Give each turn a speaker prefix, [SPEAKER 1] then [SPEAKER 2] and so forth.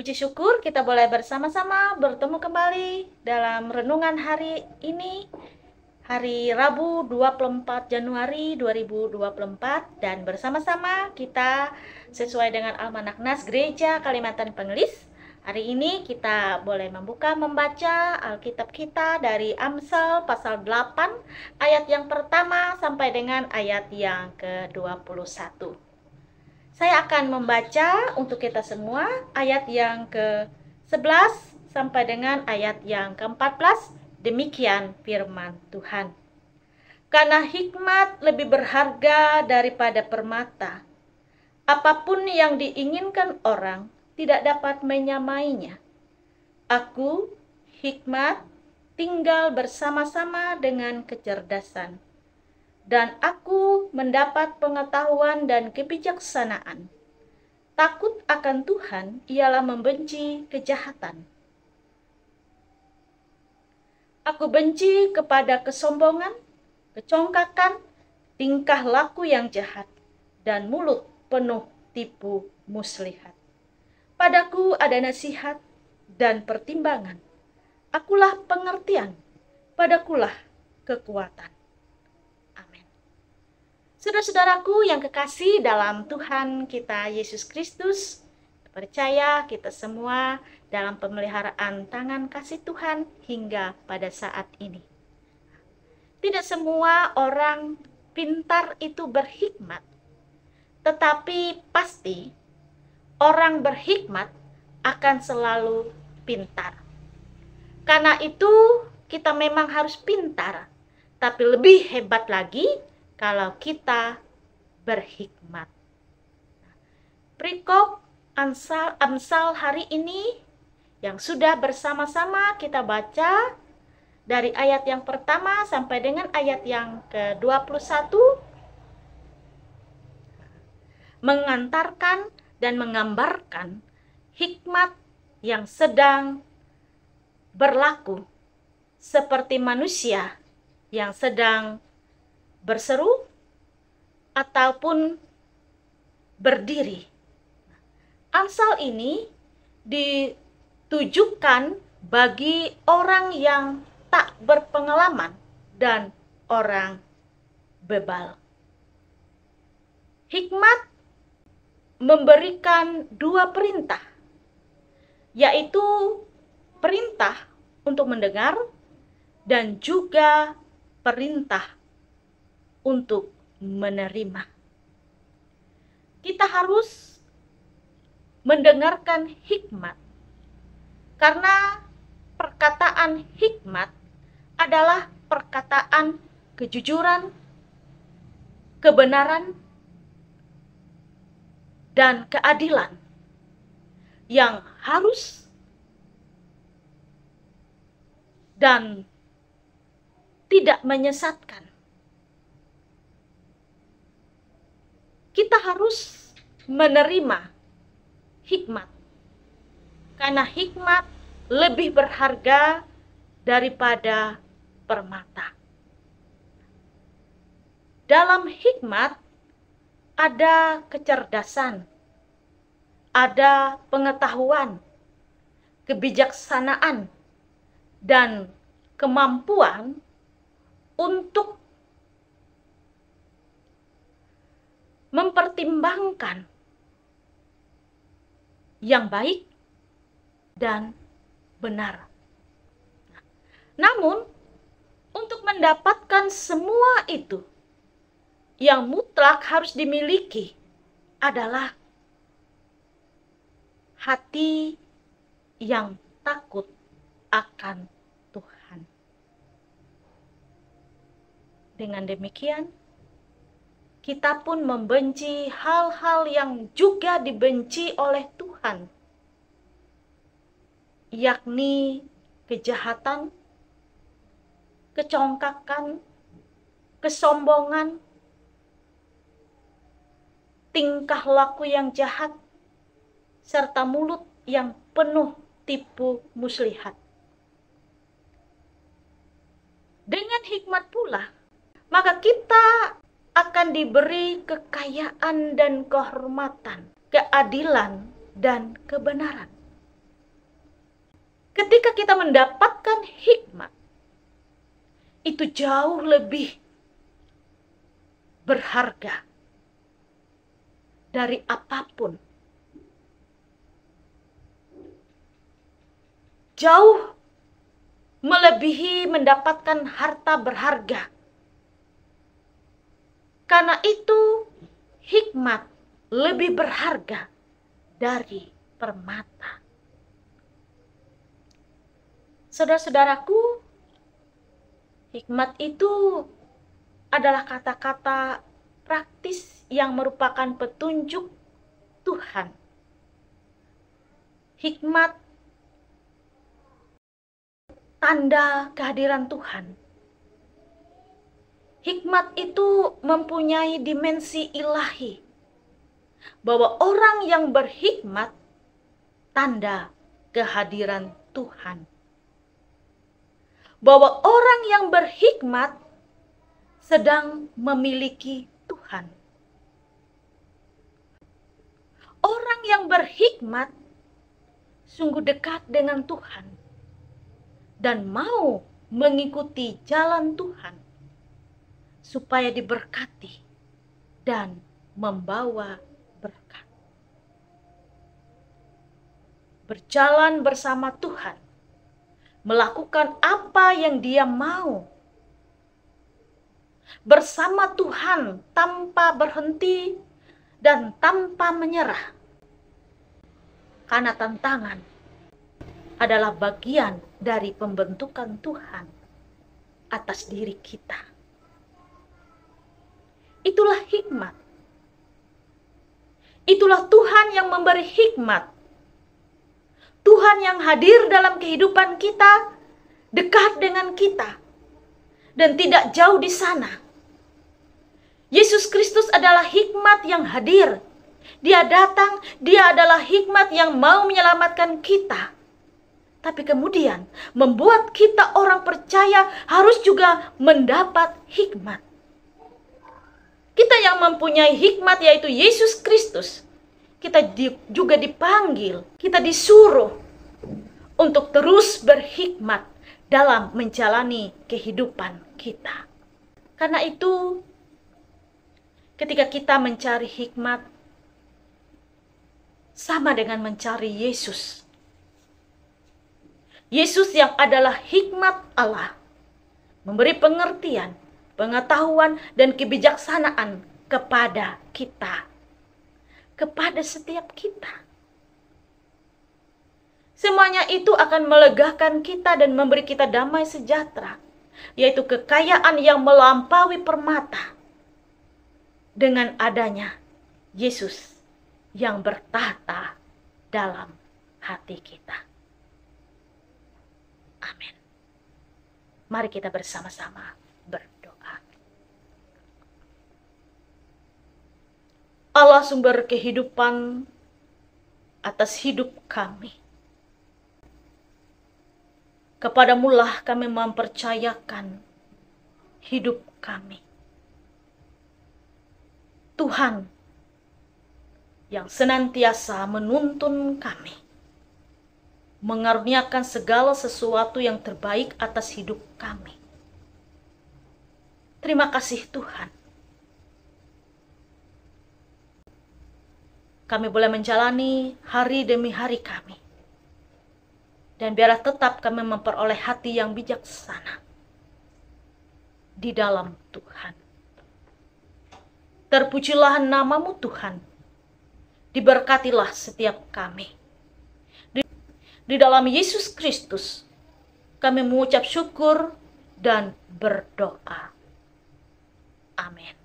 [SPEAKER 1] Puji syukur kita boleh bersama-sama bertemu kembali dalam renungan hari ini, hari Rabu 24 Januari 2024, dan bersama-sama kita sesuai dengan Almanak Nas Gereja Kalimantan Pengelis. Hari ini kita boleh membaca Alkitab kita dari Amsal pasal 8 ayat yang pertama sampai dengan ayat yang ke-21. Saya akan membaca untuk kita semua ayat yang ke-11 sampai dengan ayat yang ke-14. Demikian firman Tuhan. Karena hikmat lebih berharga daripada permata. Apapun yang diinginkan orang tidak dapat menyamainya. Aku, hikmat, tinggal bersama-sama dengan kecerdasan. Dan aku mendapat pengetahuan dan kebijaksanaan. Takut akan Tuhan ialah membenci kejahatan. Aku benci kepada kesombongan, kecongkakan, tingkah laku yang jahat, dan mulut penuh tipu muslihat. Padaku ada nasihat dan pertimbangan. Akulah pengertian, padakulah kekuatan. Saudara-saudaraku yang kekasih dalam Tuhan kita Yesus Kristus, percaya kita semua dalam pemeliharaan tangan kasih Tuhan hingga pada saat ini. Tidak semua orang pintar itu berhikmat, tetapi pasti orang berhikmat akan selalu pintar. Karena itu kita memang harus pintar, tapi lebih hebat lagi kalau kita berhikmat. Perikop Amsal hari ini yang sudah bersama-sama kita baca dari ayat yang pertama sampai dengan ayat yang ke-21 mengantarkan dan menggambarkan hikmat yang sedang berlaku seperti manusia yang sedang berseru ataupun berdiri. Amsal ini ditujukan bagi orang yang tak berpengalaman dan orang bebal. Hikmat memberikan dua perintah, yaitu perintah untuk mendengar dan juga perintah untuk menerima. Kita harus mendengarkan hikmat, karena perkataan hikmat adalah perkataan kejujuran, kebenaran, dan keadilan yang harus dan tidak menyesatkan. Kita harus menerima hikmat, karena hikmat lebih berharga daripada permata. Dalam hikmat ada kecerdasan, ada pengetahuan, kebijaksanaan, dan kemampuan untuk mempertimbangkan yang baik dan benar. Namun, untuk mendapatkan semua itu, yang mutlak harus dimiliki adalah hati yang takut akan Tuhan. Dengan demikian, kita pun membenci hal-hal yang juga dibenci oleh Tuhan, yakni kejahatan, kecongkakan, kesombongan, tingkah laku yang jahat, serta mulut yang penuh tipu muslihat. Dengan hikmat pula, maka kita akan diberi kekayaan dan kehormatan, keadilan dan kebenaran. ketika kita mendapatkan hikmat, itu jauh lebih berharga dari apapun. Jauh melebihi mendapatkan harta berharga. Karena itu, hikmat lebih berharga dari permata. Saudara-saudaraku, hikmat itu adalah kata-kata praktis yang merupakan petunjuk Tuhan. Hikmat tanda kehadiran Tuhan. Hikmat itu mempunyai dimensi ilahi, bahwa orang yang berhikmat tanda kehadiran Tuhan. Bahwa orang yang berhikmat sedang memiliki Tuhan. Orang yang berhikmat sungguh dekat dengan Tuhan dan mau mengikuti jalan Tuhan supaya diberkati dan membawa berkat. Berjalan bersama Tuhan, melakukan apa yang Dia mau. Bersama Tuhan tanpa berhenti dan tanpa menyerah. Karena tantangan adalah bagian dari pembentukan Tuhan atas diri kita. Itulah hikmat. Itulah Tuhan yang memberi hikmat. Tuhan yang hadir dalam kehidupan kita, dekat dengan kita, dan tidak jauh di sana. Yesus Kristus adalah hikmat yang hadir. Dia datang, Dia adalah hikmat yang mau menyelamatkan kita. Tapi kemudian membuat kita orang percaya harus juga mendapat hikmat. Kita yang mempunyai hikmat yaitu Yesus Kristus. Kita juga dipanggil, kita disuruh untuk terus berhikmat dalam menjalani kehidupan kita. Karena itu, ketika kita mencari hikmat, sama dengan mencari Yesus. Yesus yang adalah hikmat Allah, memberi pengertian, pengetahuan, dan kebijaksanaan kepada kita. Kepada setiap kita. Semuanya itu akan melegakan kita dan memberi kita damai sejahtera, yaitu kekayaan yang melampaui permata dengan adanya Yesus yang bertahta dalam hati kita. Amin. Mari kita bersama-sama berdoa. Allah sumber kehidupan atas hidup kami. Kepadamulah kami mempercayakan hidup kami. Tuhan yang senantiasa menuntun kami, mengaruniakan segala sesuatu yang terbaik atas hidup kami. Terima kasih Tuhan. Kami boleh menjalani hari demi hari kami. Dan biarlah tetap kami memperoleh hati yang bijaksana di dalam Tuhan. Terpujilah nama-Mu Tuhan. Diberkatilah setiap kami. Di dalam Yesus Kristus kami mengucap syukur dan berdoa. Amin.